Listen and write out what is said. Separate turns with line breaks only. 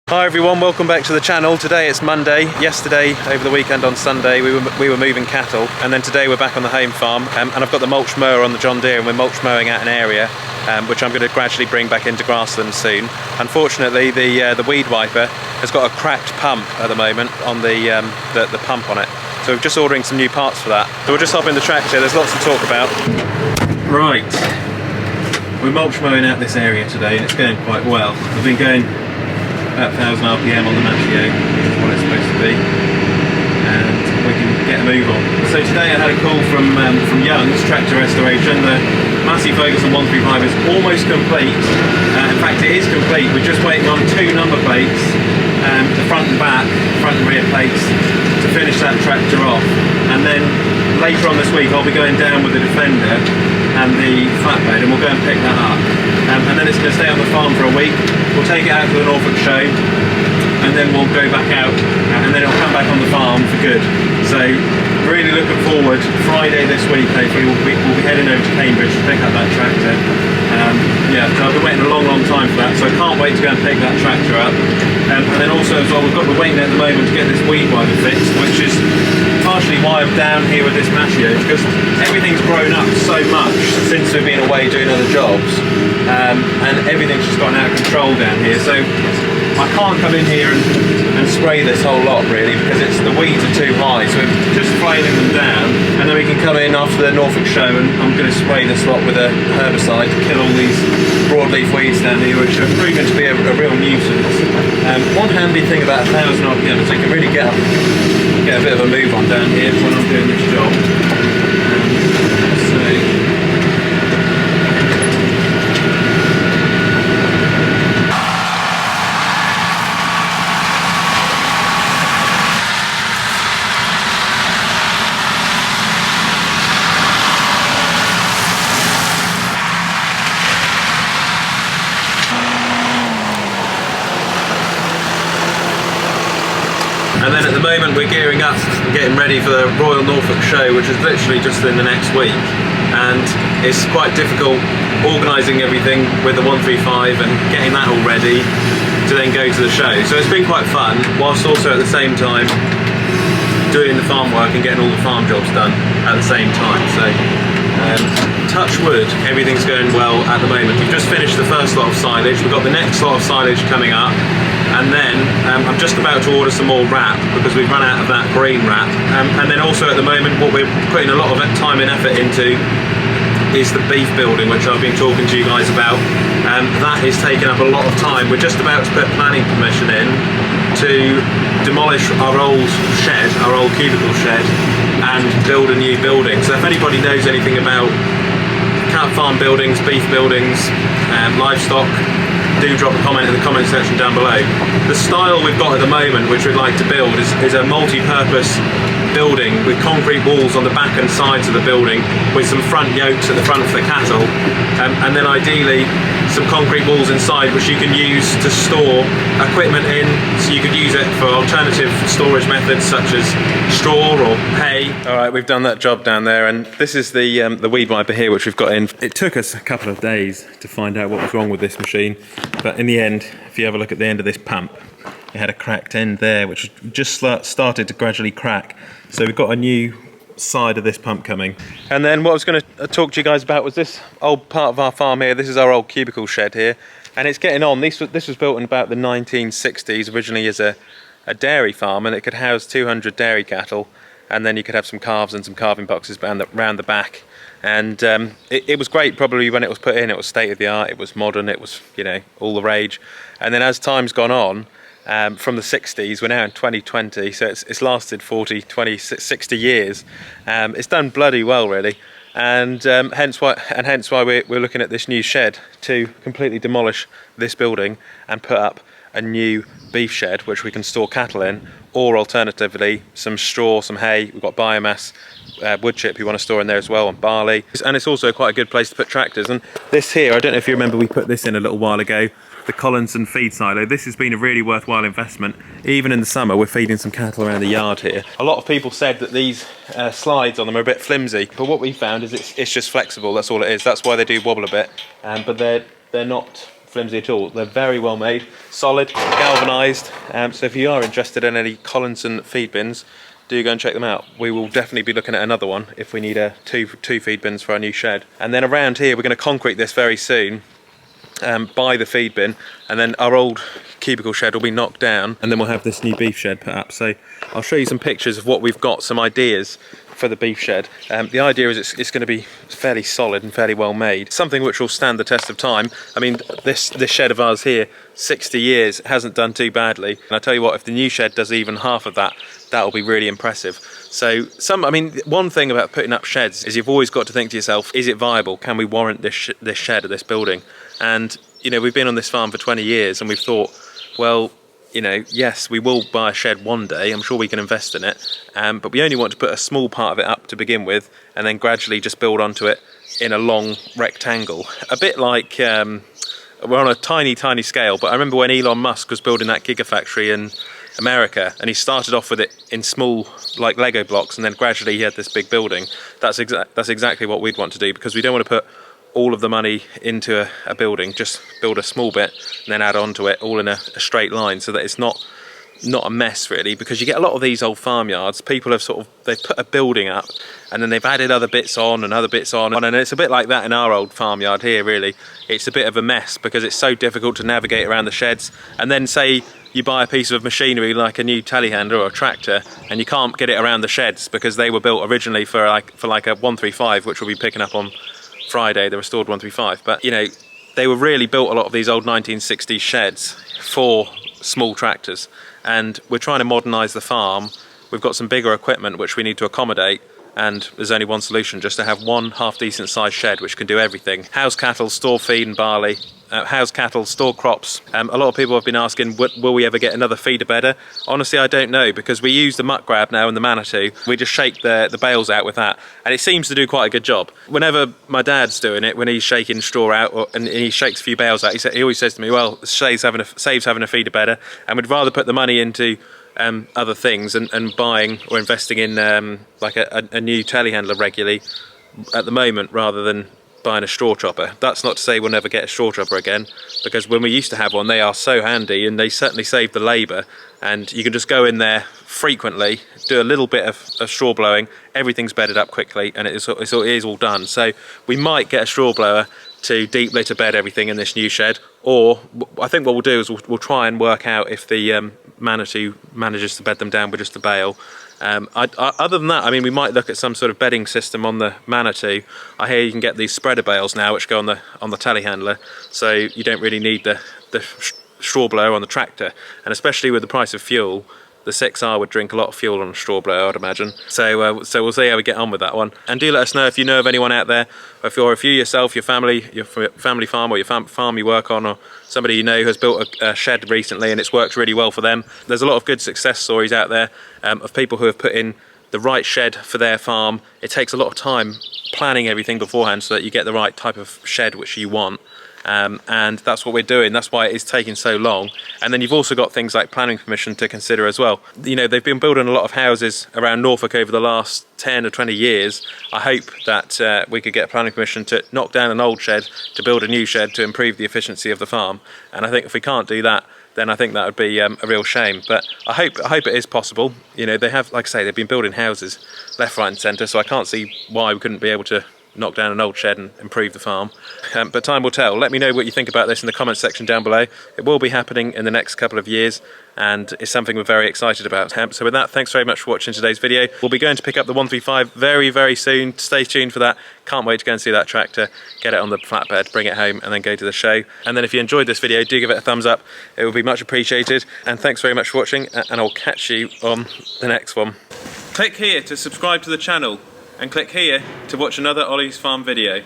Hi everyone, welcome back to the channel. Today it's Monday. Yesterday, over the weekend on Sunday, we were moving cattle, and then today we're back on the home farm, and I've got the mulch mower on the John Deere, and we're mulch mowing out an area which I'm going to gradually bring back into grassland soon. Unfortunately, the weed wiper has got a cracked pump at the moment on the pump on it, so we're just ordering some new parts for that. So we'll just hop in the tractor. There's lots to talk about. Right, we're mulch mowing out this area today, and it's going quite well. I've been going about 1000 RPM on the Marshes, which is what it's supposed to be, and we can get a move on. So today I had a call from Young's Tractor Restoration. The massive focus on 135 is almost complete. In fact, it is complete. We're just waiting on two number plates, the front and back, front and rear plates, to finish that tractor off. And then later on this week I'll be going down with the Defender and the flatbed, and we'll go and pick that up. And then it's going to stay on the farm for a week. We'll take it out to the Norfolk show, and then we'll go back out, and then it'll come back on the farm for good. So really looking forward. Friday this week, hopefully we'll be heading over to Cambridge to pick up that tractor. Yeah, so I've been waiting a long time for that, so I can't wait to go and pick that tractor up. And then also as well, we're waiting at the moment to get this weed wiper fixed, which is partially why I'm down here with this Marshes, because everything's grown up so much since we've been away doing other jobs, and everything's just gotten out of control down here. So I can't come in here and spray this whole lot really, because the weeds are too high. So we're just flailing them down, and then we can come in after the Norfolk show, and I'm going to spray this lot with a herbicide to kill all these broadleaf weeds down here, which have proven to be a real nuisance. One handy thing about 1000 RPM is you can really get a bit of a move on down here when I'm doing this job. And then at the moment we're gearing up and getting ready for the Royal Norfolk show, which is literally just in the next week, and it's quite difficult organising everything with the 135 and getting that all ready to then go to the show. So it's been quite fun, whilst also at the same time doing the farm work and getting all the farm jobs done at the same time. So touch wood, everything's going well at the moment. We've just finished the first lot of silage, we've got the next lot of silage coming up, and then I'm just about to order some more wrap because we've run out of that green wrap. And then also at the moment what we're putting a lot of time and effort into is the beef building, which I've been talking to you guys about. That is taking up a lot of time. We're just about to put planning permission in to demolish our old shed, our old cubicle shed, and build a new building. So if anybody knows anything about cat farm buildings, beef buildings, livestock, do drop a comment in the comment section down below. The style we've got at the moment, which we'd like to build, is a multi-purpose building with concrete walls on the back and sides of the building, with some front yokes at the front for the cattle, and then ideally some concrete walls inside which you can use to store equipment in, so you could use it for alternative storage methods such as straw or hay. Alright, we've done that job down there, and this is the weed wiper here which we've got in. It took us a couple of days to find out what was wrong with this machine, but in the end, if you have a look at the end of this pump, it had a cracked end there which just started to gradually crack. So we've got a new side of this pump coming. And then what I was going to talk to you guys about was this old part of our farm here. This is our old cubicle shed here, and it's getting on. This was built in about the 1960s, originally as a dairy farm, and it could house 200 dairy cattle, and then you could have some calves and some calving boxes round the back. And it was great. Probably when it was put in, it was state of the art, it was modern, it was, you know, all the rage. And then as time's gone on, from the 60s, we're now in 2020, so it's lasted 40, 20, 60 years. It's done bloody well really, and hence why we're looking at this new shed to completely demolish this building and put up a new beef shed which we can store cattle in, or alternatively some straw, some hay. We've got biomass, wood chip you want to store in there as well, and barley. And it's also quite a good place to put tractors. And this here, I don't know if you remember, we put this in a little while ago, the Collinson Feed silo. This has been a really worthwhile investment. Even in the summer, we're feeding some cattle around the yard here. A lot of people said that these slides on them are a bit flimsy, but what we found is it's just flexible. That's all it is. That's why they do wobble a bit, but they're not flimsy at all. They're very well made, solid, galvanised. So if you are interested in any Collinson feed bins, do go and check them out. We will definitely be looking at another one if we need two feed bins for our new shed. And then around here, we're going to concrete this very soon, buy the feed bin, and then our old cubicle shed will be knocked down, and then we'll have this new beef shed put up. So I'll show you some pictures of what we've got, some ideas for the beef shed. The idea is it's going to be fairly solid and fairly well made, something which will stand the test of time. I mean, this shed of ours here, 60 years, hasn't done too badly. And I tell you what, if the new shed does even half of that, that'll be really impressive. So I mean, one thing about putting up sheds is you've always got to think to yourself, is it viable? Can we warrant this shed or this building? And you know, we've been on this farm for 20 years and we've thought, well, you know, yes, we will buy a shed one day, I'm sure we can invest in it, but we only want to put a small part of it up to begin with and then gradually just build onto it in a long rectangle. A bit like, we're on a tiny scale, but I remember when Elon Musk was building that gigafactory in America, and he started off with it in small, like Lego blocks, and then gradually he had this big building. That's exactly what we'd want to do, because we don't want to put all of the money into a building, just build a small bit and then add on to it all in a straight line, so that it's not a mess really. Because you get a lot of these old farmyards, people have they've put a building up and then they've added other bits on and other bits on, and it's a bit like that in our old farmyard here really. It's a bit of a mess because it's so difficult to navigate around the sheds, and then say you buy a piece of machinery like a new telehandler or a tractor and you can't get it around the sheds because they were built originally for like a 135, which we'll be picking up on Friday, the restored 135. But you know, they were really built, a lot of these old 1960s sheds, for small tractors, and we're trying to modernise the farm. We've got some bigger equipment which we need to accommodate, and there's only one solution, just to have one half decent sized shed which can do everything: house cattle, store feed and barley, house cattle, store crops. A lot of people have been asking, will we ever get another feeder bedder? Honestly, I don't know, because we use the muck grab now and the Manitou. We just shake the bales out with that, and it seems to do quite a good job. Whenever my dad's doing it, when he's shaking straw out and he shakes a few bales out, he always says to me, well, it saves having a feeder bedder, and we'd rather put the money into other things and buying or investing in like a new telehandler regularly at the moment, rather than buying a straw chopper. That's not to say we'll never get a straw chopper again, because when we used to have one, they are so handy and they certainly save the labour, and you can just go in there frequently, do a little bit of straw blowing, everything's bedded up quickly, and it is all done. So we might get a straw blower to deep litter bed everything in this new shed, or I think what we'll do is we'll try and work out if the Manitou manages to bed them down with just a bale. Other than that, I mean, we might look at some sort of bedding system on the Manitou. I hear you can get these spreader bales now which go on the telehandler, so you don't really need the straw blower on the tractor, and especially with the price of fuel, the 6R would drink a lot of fuel on a straw blower, I'd imagine. So we'll see how we get on with that one. And do let us know if you know of anyone out there, or if you yourself, your family farm, or your farm you work on, or somebody you know has built a shed recently and it's worked really well for them. There's a lot of good success stories out there of people who have put in the right shed for their farm. It takes a lot of time planning everything beforehand so that you get the right type of shed which you want. And that's what we're doing. That's why it is taking so long. And then you've also got things like planning permission to consider as well. You know, they've been building a lot of houses around Norfolk over the last 10 or 20 years. I hope that we could get planning permission to knock down an old shed to build a new shed to improve the efficiency of the farm. And I think if we can't do that, then I think that would be a real shame. But I hope it is possible. You know, they have, like I say, they've been building houses left, right and centre, so I can't see why we couldn't be able to knock down an old shed and improve the farm. But time will tell. Let me know what you think about this in the comments section down below. It will be happening in the next couple of years, and it's something we're very excited about. So with that, thanks very much for watching today's video. We'll be going to pick up the 135 very, very soon. Stay tuned for that. Can't wait to go and see that tractor, get it on the flatbed, bring it home, and then go to the show. And then if you enjoyed this video, do give it a thumbs up. It would be much appreciated. And thanks very much for watching, and I'll catch you on the next one. Click here to subscribe to the channel, and click here to watch another Olly's Farm video.